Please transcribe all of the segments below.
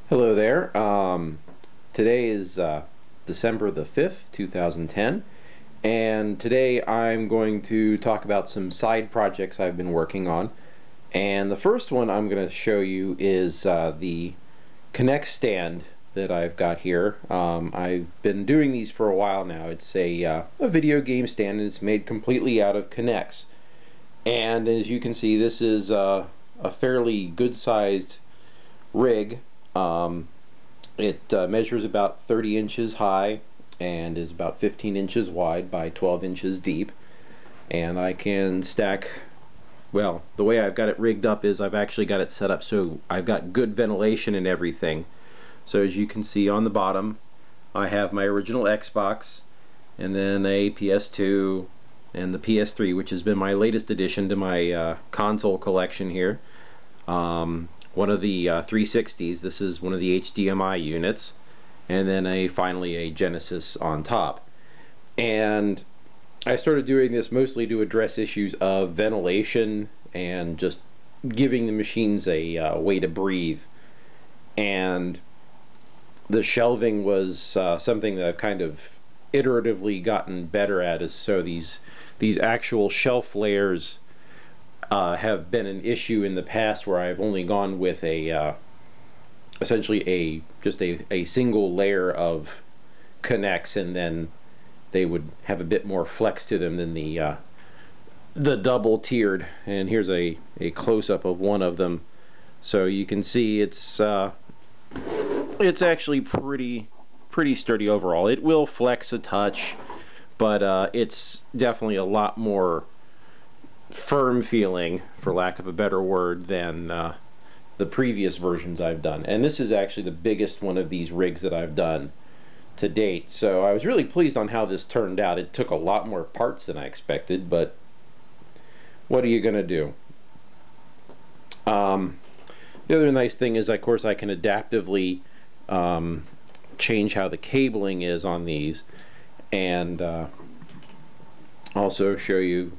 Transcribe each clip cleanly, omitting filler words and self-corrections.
Hello there. Today is December the 5th, 2010, and today I'm going to talk about some side projects I've been working on. And the first one I'm going to show you is the Kinect stand that I've got here. I've been doing these for a while now. It's a video game stand, and it's made completely out of Kinects. And as you can see, this is a fairly good-sized rig. It measures about 30 inches high and is about 15 inches wide by 12 inches deep, and I can stack, well, the way I've got it rigged up is I've actually got it set up so I've got good ventilation and everything. So as you can see on the bottom, I have my original Xbox, and then a PS2 and the PS3, which has been my latest addition to my console collection here. One of the 360s, this is one of the HDMI units, and then finally a Genesis on top. And I started doing this mostly to address issues of ventilation and just giving the machines a way to breathe. And the shelving was something that I've kind of iteratively gotten better at, is so these actual shelf layers have been an issue in the past, where I've only gone with essentially just a single layer of Kinects, and then they would have a bit more flex to them than the double tiered. And here's a close-up of one of them, so you can see it's actually pretty sturdy overall. It will flex a touch, but it's definitely a lot more firm feeling, for lack of a better word, than the previous versions I've done. And this is actually the biggest one of these rigs that I've done to date, so I was really pleased on how this turned out. It took a lot more parts than I expected, but what are you gonna do? The other nice thing is, of course, I can adaptively change how the cabling is on these, and also show you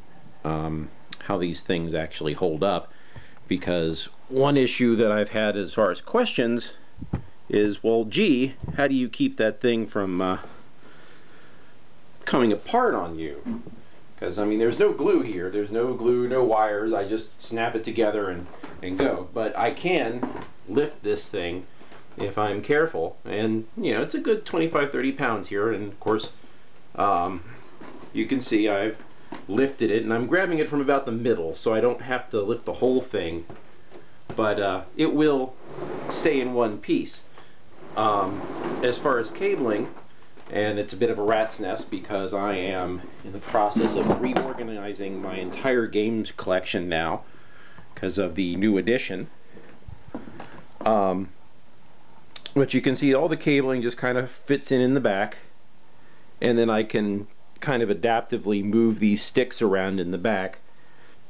how these things actually hold up. Because one issue that I've had as far as questions is, well, gee, how do you keep that thing from coming apart on you? Because, I mean, there's no glue here. There's no glue, no wires. I just snap it together and go. But I can lift this thing if I'm careful. And, you know, it's a good 25-30 pounds here. And, of course, you can see I've lifted it, and I'm grabbing it from about the middle, so I don't have to lift the whole thing, but it will stay in one piece. As far as cabling, and it's a bit of a rat's nest because I am in the process of reorganizing my entire games collection now because of the new edition. But you can see all the cabling just kind of fits in the back, and then I can kind of adaptively move these sticks around in the back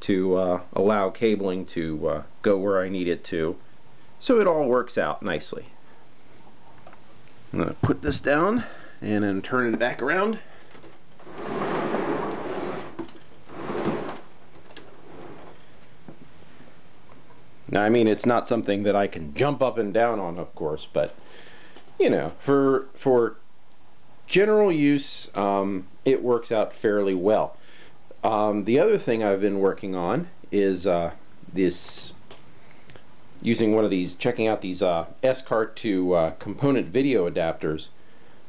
to allow cabling to go where I need it to, so it all works out nicely. I'm going to put this down and then turn it back around. Now, I mean, it's not something that I can jump up and down on, of course, but you know, for general use, it works out fairly well. The other thing I've been working on is using one of these, checking out these S-Cart to component video adapters.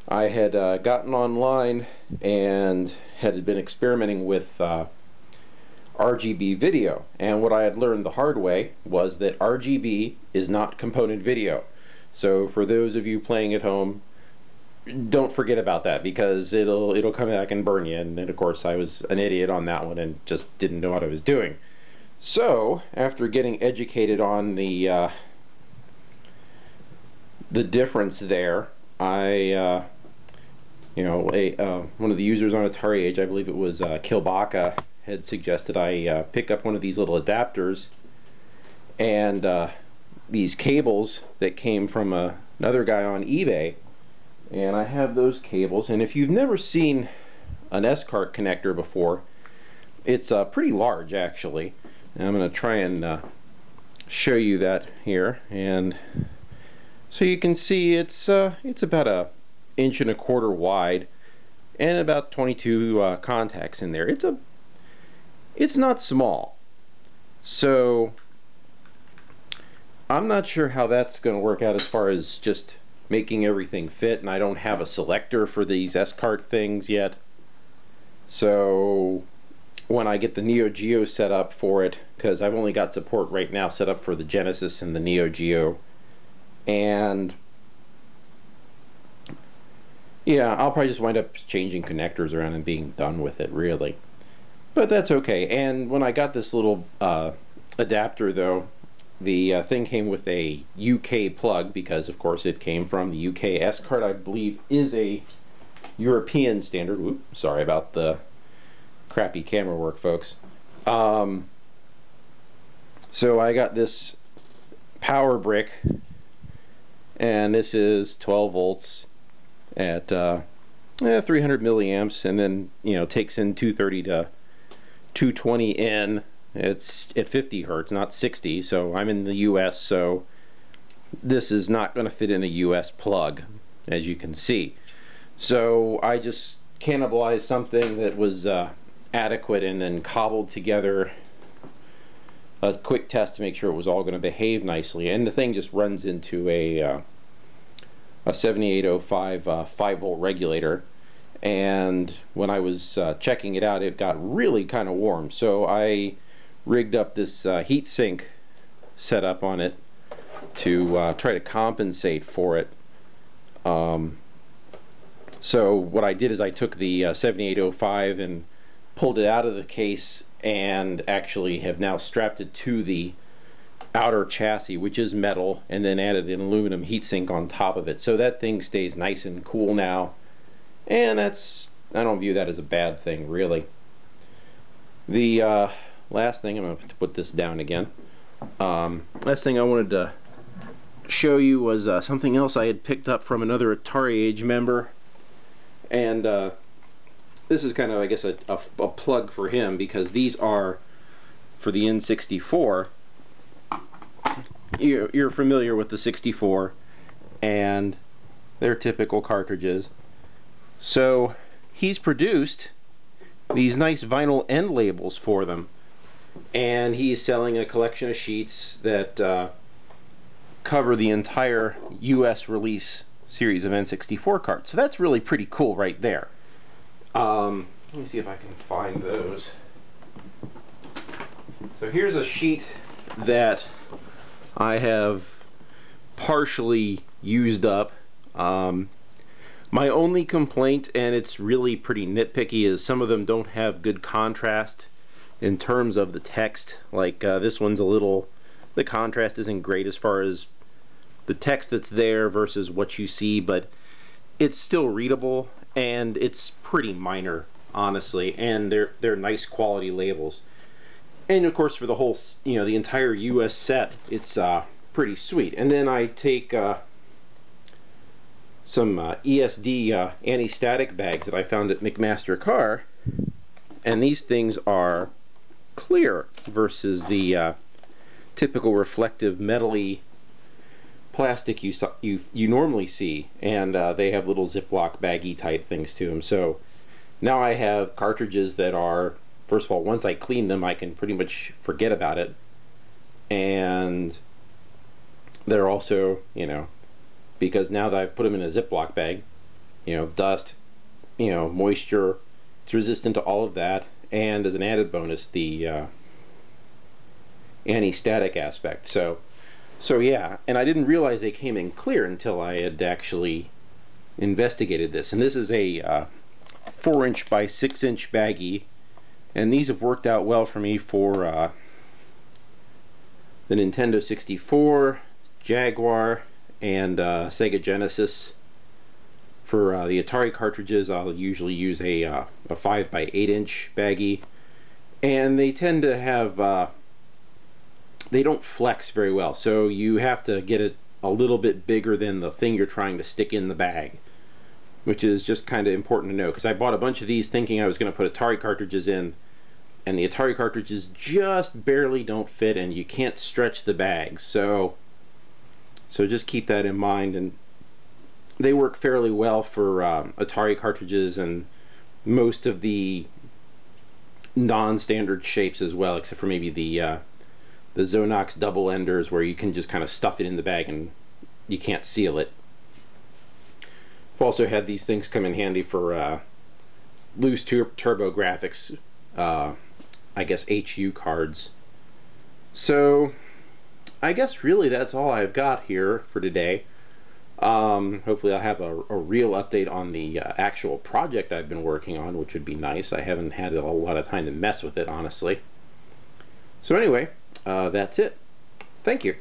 I had gotten online and had been experimenting with RGB video, and what I had learned the hard way was that RGB is not component video. So for those of you playing at home, don't forget about that, because it'll come back and burn you. And of course, I was an idiot on that one and just didn't know what I was doing. So after getting educated on the difference there, I one of the users on Atari Age, I believe it was Kilbaka, had suggested I pick up one of these little adapters, and these cables that came from another guy on eBay. And I have those cables, and if you've never seen an S-Cart connector before, it's pretty large, actually. And I'm going to try and show you that here. And So you can see it's about a inch and a quarter wide and about 22 contacts in there. It's not small. So I'm not sure how that's going to work out as far as just making everything fit, and I don't have a selector for these S-Cart things yet. So when I get the Neo Geo set up for it, because I've only got support right now set up for the Genesis and the Neo Geo, and yeah, I'll probably just wind up changing connectors around and being done with it, really. But that's okay. And when I got this little adapter, though, the thing came with a UK plug, because of course it came from the UK. S-Cart, I believe, is a European standard. Whoop, sorry about the crappy camera work, folks. So I got this power brick, and this is 12 volts at 300 milliamps, and then takes in 230 to 220 in. It's at 50 hertz, not 60. So I'm in the US, so this is not going to fit in a US plug, as you can see. So I just cannibalized something that was adequate and then cobbled together a quick test to make sure it was all going to behave nicely. And the thing just runs into a 7805 5-volt regulator. And when I was checking it out, it got really kind of warm. So I rigged up this heat sink setup on it to try to compensate for it. So what I did is I took the 7805 and pulled it out of the case, and actually have now strapped it to the outer chassis, which is metal, and then added an aluminum heatsink on top of it. So that thing stays nice and cool now, and I don't view that as a bad thing, really. The last thing, I'm going to put this down again. Last thing I wanted to show you was something else I had picked up from another Atari Age member, and this is kind of, I guess, a plug for him, because these are for the N64. You're familiar with the 64 and their typical cartridges. So he's produced these nice vinyl end labels for them, and he's selling a collection of sheets that cover the entire US release series of N64 cards. So that's really pretty cool right there. Let me see if I can find those. So here's a sheet that I have partially used up. My only complaint, and it's really pretty nitpicky, is some of them don't have good contrast in terms of the text. Like this one's the contrast isn't great as far as the text that's there versus what you see, but it's still readable, and it's pretty minor, honestly, and they're nice quality labels. And of course, for the whole, the entire US set, it's pretty sweet. And then I take some ESD anti-static bags that I found at McMaster-Carr, and these things are clear versus the typical reflective metally plastic you normally see, and they have little Ziploc baggy type things to them. So now I have cartridges that are, first of all, once I clean them, I can pretty much forget about it, and they're also, because now that I've put them in a Ziploc bag, dust, moisture, it's resistant to all of that, and as an added bonus, the anti-static aspect. So yeah, and I didn't realize they came in clear until I had actually investigated this. And this is a 4-inch by 6-inch baggie, and these have worked out well for me for the Nintendo 64, Jaguar, and Sega Genesis. For the Atari cartridges, I'll usually use a 5 by 8-inch baggie, and they tend to have they don't flex very well, so you have to get it a little bit bigger than the thing you're trying to stick in the bag, which is just kind of important to know, because I bought a bunch of these thinking I was going to put Atari cartridges in, and the Atari cartridges just barely don't fit, and you can't stretch the bag. So So just keep that in mind. And they work fairly well for Atari cartridges and most of the non-standard shapes as well, except for maybe the Zonox double enders where you can just kind of stuff it in the bag and you can't seal it. I've also had these things come in handy for loose turbo graphics, I guess HU cards. So I guess really that's all I've got here for today. Hopefully I'll have a real update on the actual project I've been working on, which would be nice. I haven't had a lot of time to mess with it, honestly. So anyway, that's it. Thank you.